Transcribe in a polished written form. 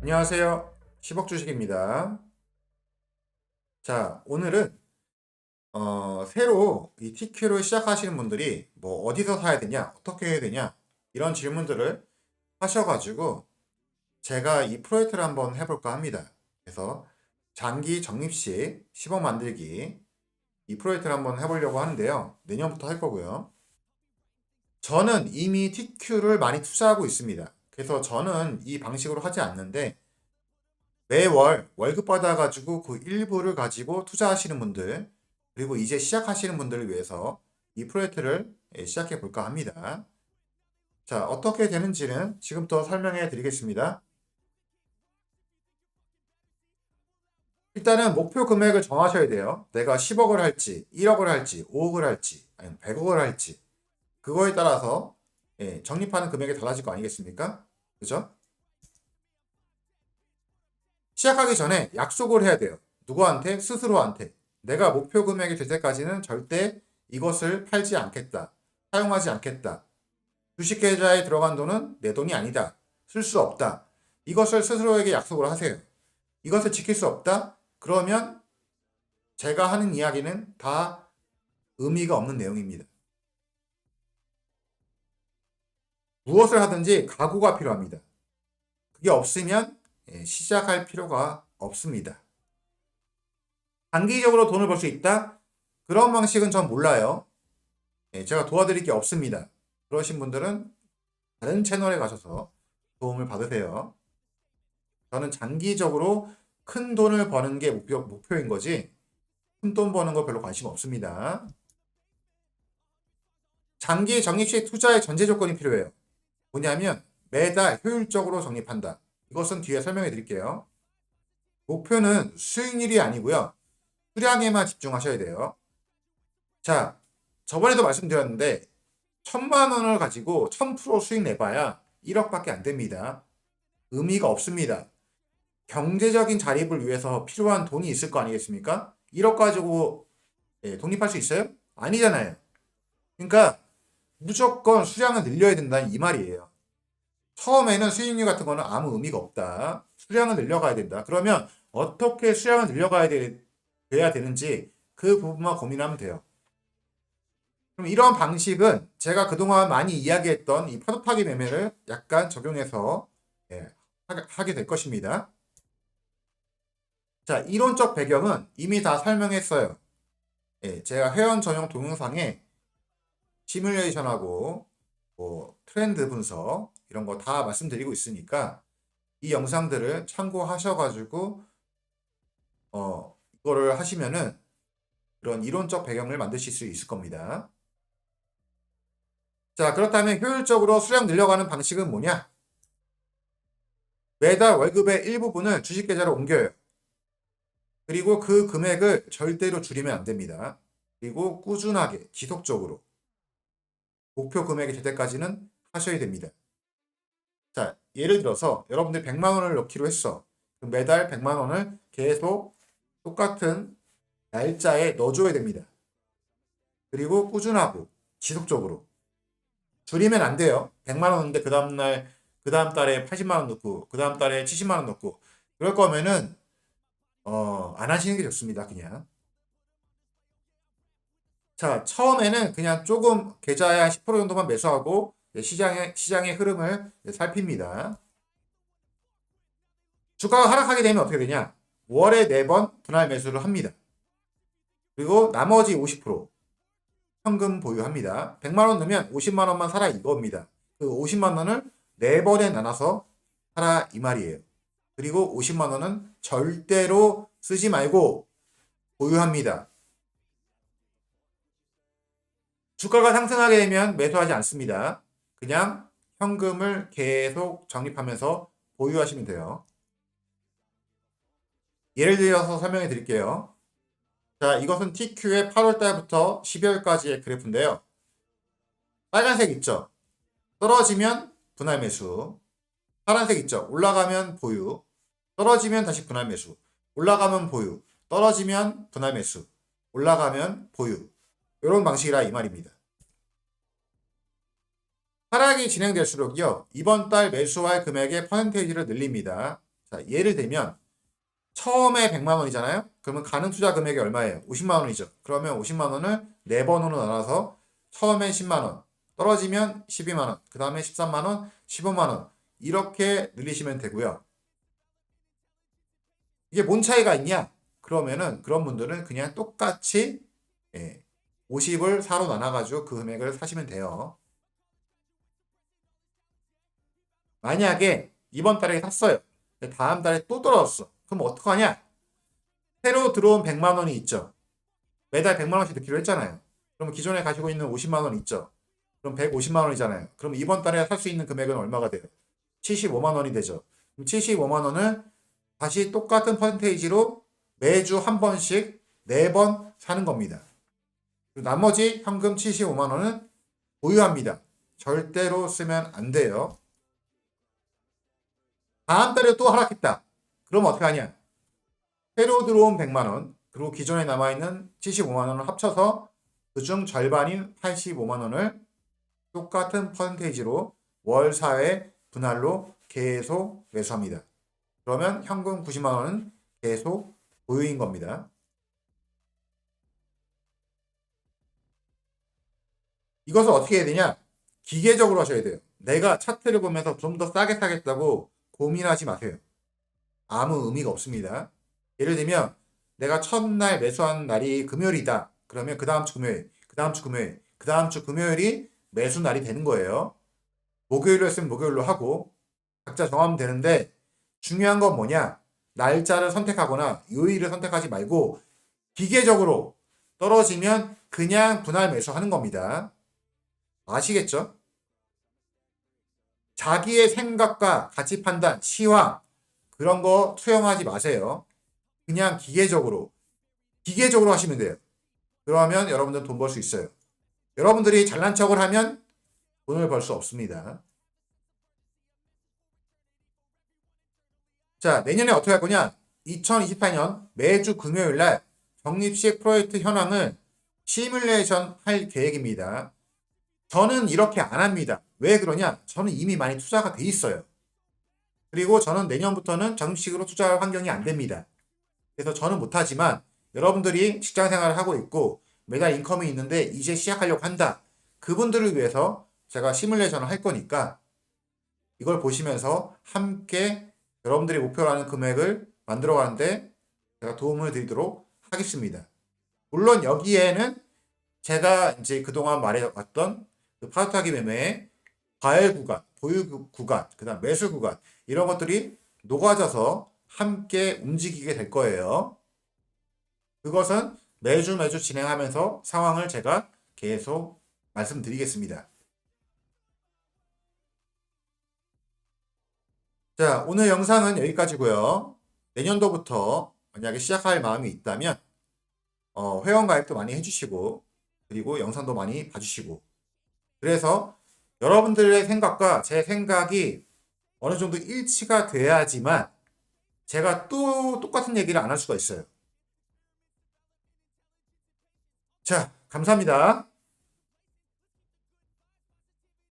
안녕하세요. 10억 주식입니다. 자, 오늘은 새로 이 TQ를 시작하시는 분들이 뭐 어디서 사야 되냐, 어떻게 해야 되냐 이런 질문들을 하셔가지고 제가 이 프로젝트를 한번 해볼까 합니다. 그래서 장기 적립식 10억 만들기 이 프로젝트를 한번 해보려고 하는데요. 내년부터 할 거고요. 저는 이미 TQ를 많이 투자하고 있습니다. 그래서 저는 이 방식으로 하지 않는데 매월 월급 받아가지고 그 일부를 가지고 투자하시는 분들, 그리고 이제 시작하시는 분들을 위해서 이 프로젝트를 시작해 볼까 합니다. 자, 어떻게 되는지는 지금부터 설명해 드리겠습니다. 일단은 목표 금액을 정하셔야 돼요. 내가 10억을 할지, 1억을 할지, 5억을 할지, 아니면 100억을 할지. 그거에 따라서 적립하는 금액이 달라질 거 아니겠습니까? 그죠? 시작하기 전에 약속을 해야 돼요. 누구한테? 스스로한테. 내가 목표 금액이 될 때까지는 절대 이것을 팔지 않겠다. 사용하지 않겠다. 주식계좌에 들어간 돈은 내 돈이 아니다. 쓸 수 없다. 이것을 스스로에게 약속을 하세요. 이것을 지킬 수 없다? 그러면 제가 하는 이야기는 다 의미가 없는 내용입니다. 무엇을 하든지 각오가 필요합니다. 그게 없으면 시작할 필요가 없습니다. 단기적으로 돈을 벌 수 있다? 그런 방식은 전 몰라요. 제가 도와드릴 게 없습니다. 그러신 분들은 다른 채널에 가셔서 도움을 받으세요. 저는 장기적으로 큰 돈을 버는 게 목표인 거지, 큰 돈 버는 거 별로 관심 없습니다. 장기 적립식 투자의 전제 조건이 필요해요. 뭐냐면 매달 효율적으로 적립한다. 이것은 뒤에 설명해 드릴게요. 목표는 수익률이 아니고요. 수량에만 집중하셔야 돼요. 자, 저번에도 말씀드렸는데 1,000만 원을 가지고 1000% 수익 내봐야 1억밖에 안 됩니다. 의미가 없습니다. 경제적인 자립을 위해서 필요한 돈이 있을 거 아니겠습니까? 1억 가지고 독립할 수 있어요? 아니잖아요. 그러니까 무조건 수량을 늘려야 된다 이 말이에요. 처음에는 수익률 같은 거는 아무 의미가 없다. 수량을 늘려가야 된다. 그러면 어떻게 수량을 돼야 되는지 그 부분만 고민하면 돼요. 그럼 이런 방식은 제가 그동안 많이 이야기했던 이 파도 타기 매매를 약간 적용해서 예, 하게 될 것입니다. 자, 이론적 배경은 이미 다 설명했어요. 제가 회원 전용 동영상에 시뮬레이션하고 뭐 트렌드 분석 이런 거 다 말씀드리고 있으니까 이 영상들을 참고하셔가지고 이거를 하시면은 그런 이론적 배경을 만드실 수 있을 겁니다. 자, 그렇다면 효율적으로 수량 늘려가는 방식은 뭐냐? 매달 월급의 일부분을 주식계좌로 옮겨요. 그리고 그 금액을 절대로 줄이면 안 됩니다. 그리고 꾸준하게 지속적으로 목표 금액이 될 때까지는 하셔야 됩니다. 자, 예를 들어서 여러분들 100만 원을 넣기로 했어. 그럼 매달 100만 원을 계속 똑같은 날짜에 넣어줘야 됩니다. 그리고 꾸준하고 지속적으로. 줄이면 안 돼요. 100만 원 넣는데 그 다음 달에 80만 원 넣고, 그 다음 달에 70만 원 넣고. 그럴 거면은, 안 하시는 게 좋습니다. 그냥. 자, 처음에는 그냥 조금 계좌에 한 10% 정도만 매수하고, 시장의 흐름을 살핍니다. 주가가 하락하게 되면 어떻게 되냐? 월에 4번 분할 매수를 합니다. 그리고 나머지 50% 현금 보유합니다. 100만 원 넣으면 50만 원만 사라 이겁니다. 그 50만 원을 4번에 나눠서 사라 이 말이에요. 그리고 50만 원은 절대로 쓰지 말고 보유합니다. 주가가 상승하게 되면 매수하지 않습니다. 그냥 현금을 계속 적립하면서 보유하시면 돼요. 예를 들어서 설명해 드릴게요. 자, 이것은 TQ의 8월 달부터 12월까지의 그래프인데요. 빨간색 있죠? 떨어지면 분할 매수. 파란색 있죠? 올라가면 보유. 떨어지면 다시 분할 매수. 올라가면 보유. 떨어지면 분할 매수. 올라가면 보유. 이런 방식이라 이 말입니다. 하락이 진행될수록요, 이번 달 매수할 금액의 퍼센테이지를 늘립니다. 자, 예를 들면 처음에 100만 원이잖아요. 그러면 가능 투자 금액이 얼마예요? 50만 원이죠. 그러면 50만 원을 4번으로 나눠서 처음엔 10만 원, 떨어지면 12만 원, 그 다음에 13만 원, 15만 원 이렇게 늘리시면 되고요. 이게 뭔 차이가 있냐? 그러면은 그런 분들은 그냥 똑같이 50을 4로 나눠가지고 그 금액을 사시면 돼요. 만약에 이번 달에 샀어요. 다음 달에 또 떨어졌어. 그럼 어떡하냐? 새로 들어온 100만 원이 있죠. 매달 100만 원씩 넣기로 했잖아요. 그럼 기존에 가지고 있는 50만 원 있죠. 그럼 150만 원이잖아요. 그럼 이번 달에 살 수 있는 금액은 얼마가 돼요? 75만 원이 되죠. 그럼 75만 원을 다시 똑같은 퍼센테이지로 매주 한 번씩 4번 사는 겁니다. 나머지 현금 75만 원은 보유합니다. 절대로 쓰면 안 돼요. 다음 달에 또 하락했다. 그럼 어떻게 하냐? 새로 들어온 100만 원, 그리고 기존에 남아있는 75만 원을 합쳐서 그중 절반인 85만 원을 똑같은 퍼센테이지로 월 4회 분할로 계속 매수합니다. 그러면 현금 90만 원은 계속 보유인 겁니다. 이것을 어떻게 해야 되냐? 기계적으로 하셔야 돼요. 내가 차트를 보면서 좀 더 싸게 사겠다고 고민하지 마세요. 아무 의미가 없습니다. 예를 들면 내가 첫날 매수한 날이 금요일이다. 그러면 그 다음 주 금요일, 그 다음 주 금요일, 그 다음 주 금요일이 매수 날이 되는 거예요. 목요일로 했으면 목요일로 하고 각자 정하면 되는데 중요한 건 뭐냐? 날짜를 선택하거나 요일을 선택하지 말고 기계적으로 떨어지면 그냥 분할 매수하는 겁니다. 아시겠죠? 자기의 생각과 가치 판단, 시황 그런 거 투영하지 마세요. 그냥 기계적으로 하시면 돼요. 그러면 여러분들 돈 벌 수 있어요. 여러분들이 잘난 척을 하면 돈을 벌 수 없습니다. 자, 내년에 어떻게 할 거냐? 2028년 매주 금요일 날 적립식 프로젝트 현황을 시뮬레이션 할 계획입니다. 저는 이렇게 안 합니다. 왜 그러냐? 저는 이미 많이 투자가 돼 있어요. 그리고 저는 내년부터는 적립식으로 투자할 환경이 안 됩니다. 그래서 저는 못하지만 여러분들이 직장 생활을 하고 있고 매달 인컴이 있는데 이제 시작하려고 한다. 그분들을 위해서 제가 시뮬레이션을 할 거니까 이걸 보시면서 함께 여러분들이 목표로 하는 금액을 만들어 가는데 제가 도움을 드리도록 하겠습니다. 물론 여기에는 제가 이제 그동안 말해왔던 그 파트타기 매매의 과열 구간, 보유 구간, 그 다음 매수 구간 이런 것들이 녹아져서 함께 움직이게 될 거예요. 그것은 매주 진행하면서 상황을 제가 계속 말씀드리겠습니다. 자, 오늘 영상은 여기까지고요. 내년도부터 만약에 시작할 마음이 있다면 회원 가입도 많이 해주시고 그리고 영상도 많이 봐주시고 그래서 여러분들의 생각과 제 생각이 어느 정도 일치가 돼야지만 제가 또 똑같은 얘기를 안 할 수가 있어요. 자, 감사합니다.